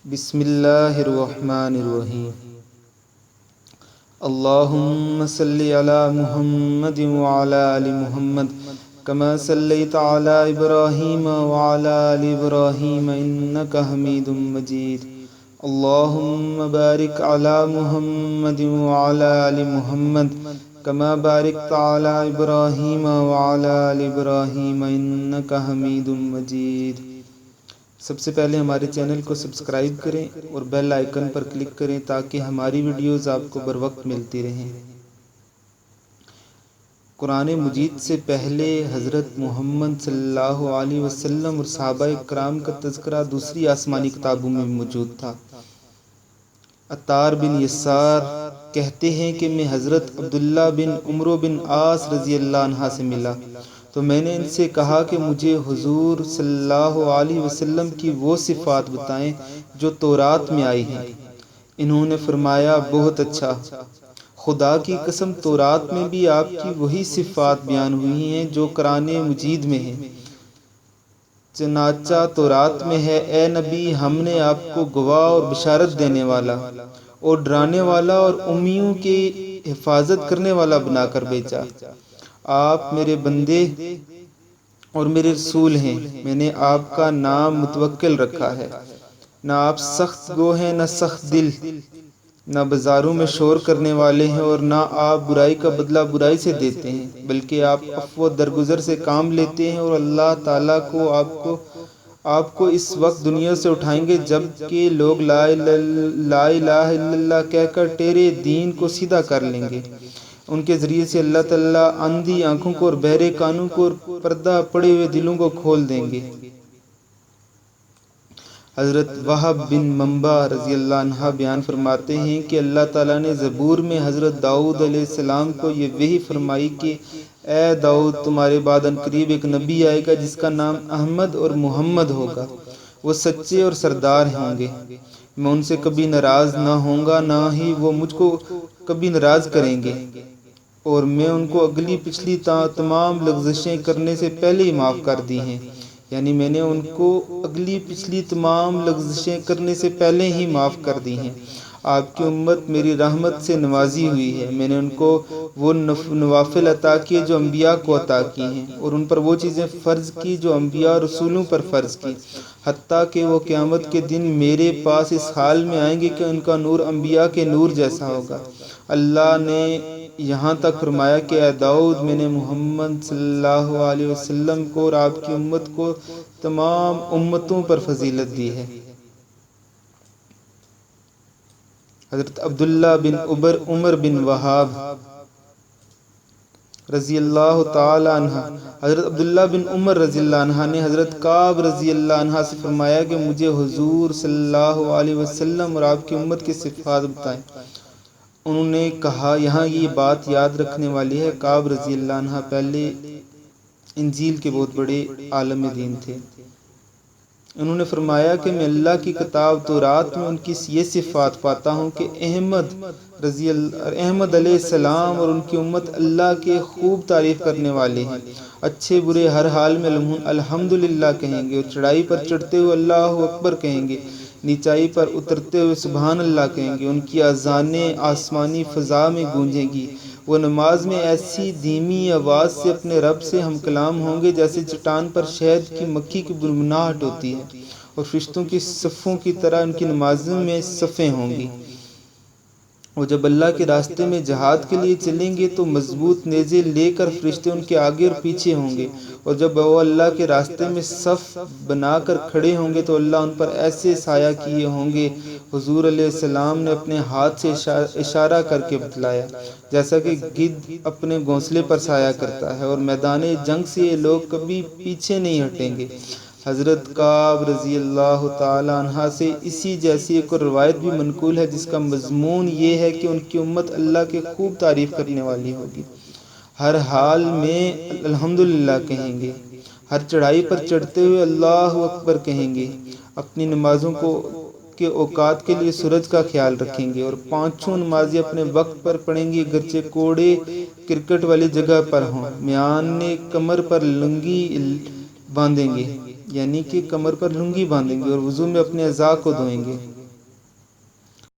بسم اللہ الرحمن الرحیم اللہم صلی علی محمد وعلی آل محمد کما صلیت علی ابراہیم وعلی آل ابراہیم انک حمید مجید اللہم بارک علی محمد وعلی آل محمد کما بارکت علی ابراہیم وعلی آل ابراہیم انک حمید مجید۔ سب سے پہلے ہمارے چینل کو سبسکرائب کریں اور بیل آئیکن پر کلک کریں تاکہ ہماری ویڈیوز آپ کو بر وقت ملتی رہیں۔ قرآن مجید سے پہلے حضرت محمد صلی اللہ علیہ وسلم اور صحابہ کرام کا تذکرہ دوسری آسمانی کتابوں میں موجود تھا۔ عطار بن یسار کہتے ہیں کہ میں حضرت عبداللہ بن عمرو بن عاص رضی اللہ عنہ سے ملا تو میں نے ان سے کہا کہ مجھے حضور صلی اللہ علیہ وسلم کی وہ صفات بتائیں جو تورات میں آئی ہیں۔ انہوں نے فرمایا بہت اچھا، خدا کی قسم تورات میں بھی آپ کی وہی صفات بیان ہوئی ہیں جو قرآن مجید میں ہیں۔ چنانچہ تورات میں ہے، اے نبی ہم نے آپ کو گواہ اور بشارت دینے والا اور ڈرانے والا اور امیوں کی حفاظت کرنے والا بنا کر بھیجا۔ آپ میرے بندے اور میرے رسول ہیں۔ میں نے آپ کا نام متوکل رکھا ہے۔ نہ آپ سخت گو ہیں نہ سخت دل، نہ بازاروں میں شور کرنے والے ہیں اور نہ آپ برائی کا بدلہ برائی سے دیتے ہیں، بلکہ آپ عفو و درگزر سے کام لیتے ہیں، اور اللہ تعالیٰ کو آپ کو اس وقت دنیا سے اٹھائیں گے جب کہ لوگ لا الہ الا اللہ کہہ کر تیرے دین کو سیدھا کر لیں گے۔ ان کے ذریعے سے اللہ تعالیٰ اندھی آنکھوں کو اور بہرے کانوں کو اور پردہ پڑے ہوئے دلوں کو کھول دیں گے۔ حضرت وہب بن منبع رضی اللہ عنہ بیان فرماتے ہیں کہ اللہ تعالیٰ نے زبور میں حضرت داؤد علیہ السلام کو یہ وحی فرمائی کہ اے داؤد تمہارے بعد عنقریب ایک نبی آئے گا جس کا نام احمد اور محمد ہوگا، وہ سچے اور سردار ہوں گے، میں ان سے کبھی ناراض نہ ہوں گا نہ ہی وہ مجھ کو کبھی ناراض کریں گے، اور میں ان کو اگلی پچھلی تمام لغزشیں کرنے سے پہلے ہی معاف کر دی ہیں، یعنی میں نے ان کو اگلی پچھلی تمام لغزشیں کرنے سے پہلے ہی معاف کر دی ہیں۔ آپ کی امت میری رحمت سے نوازی ہوئی ہے، میں نے ان کو وہ نوافل عطا کیے جو انبیاء کو عطا کی ہیں، اور ان پر وہ چیزیں فرض کی جو انبیاء اور رسولوں پر فرض کی، حتیٰ کہ وہ قیامت کے دن میرے پاس اس حال میں آئیں گے کہ ان کا نور انبیاء کے نور جیسا ہوگا۔ اللہ نے یہاں تک فرمایا کہ اے داؤد میں نے محمد صلی اللہ علیہ وسلم کو اور آپ کی امت کو تمام امتوں پر فضیلت دی ہے۔ حضرت عبداللہ بن عمر بن وہاب رضی اللہ تعالی عنہ، حضرت عبداللہ بن عمر رضی اللہ عنہ نے حضرت کعب رضی اللہ عنہ سے فرمایا کہ مجھے حضور صلی اللہ علیہ وسلم اور آپ کی امت کی صفات بتائیں۔ انہوں نے کہا یہاں یہ بات یاد رکھنے والی ہے، کعب رضی اللہ عنہ پہلے انجیل کے بہت بڑے عالم دین تھے۔ انہوں نے فرمایا کہ میں اللہ کی کتاب تورات میں ان کی یہ صفات پاتا ہوں کہ احمد علیہ السلام اور ان کی امت اللہ کے خوب تعریف کرنے والے ہیں، اچھے برے ہر حال میں الحمدللہ کہیں گے، اور چڑھائی پر چڑھتے ہوئے اللہ اکبر کہیں گے، نیچائی پر اترتے ہوئے سبحان اللہ کہیں گے، ان کی اذانیں آسمانی فضا میں گونجیں گی، وہ نماز میں ایسی دھیمی آواز سے اپنے رب سے ہم کلام ہوں گے جیسے چٹان پر شہد کی مکھی کی بنبناہٹ ہوتی ہے، اور فرشتوں کی صفوں کی طرح ان کی نمازوں میں صفیں ہوں گی۔ اور جب اللہ کے راستے میں جہاد کے لیے چلیں گے تو مضبوط نیزے لے کر فرشتے ان کے آگے اور پیچھے ہوں گے، اور جب وہ اللہ کے راستے میں صف بنا کر کھڑے ہوں گے تو اللہ ان پر ایسے سایہ کیے ہوں گے۔ حضور علیہ السلام نے اپنے ہاتھ سے اشارہ کر کے بتلایا جیسا کہ گدھ اپنے گھونسلے پر سایہ کرتا ہے، اور میدان جنگ سے یہ لوگ کبھی پیچھے نہیں ہٹیں گے۔ حضرت کعب رضی اللہ تعالی عنہ سے اسی جیسی ایک اور روایت بھی منقول ہے جس کا مضمون یہ ہے کہ ان کی امت اللہ کے خوب تعریف کرنے والی ہوگی، ہر حال میں الحمدللہ کہیں گے، ہر چڑھائی پر چڑھتے ہوئے اللہ اکبر کہیں گے، اپنی نمازوں کے اوقات کے لیے سورج کا خیال رکھیں گے، اور پانچوں نمازیں اپنے وقت پر پڑھیں گی اگرچہ کوڑے کرکٹ والی جگہ پر ہوں، میان کمر پر لنگی باندھیں گے، یعنی کہ کمر پر لنگی باندھیں گے اور وضو میں اپنے اعضاء کو دھوئیں گے۔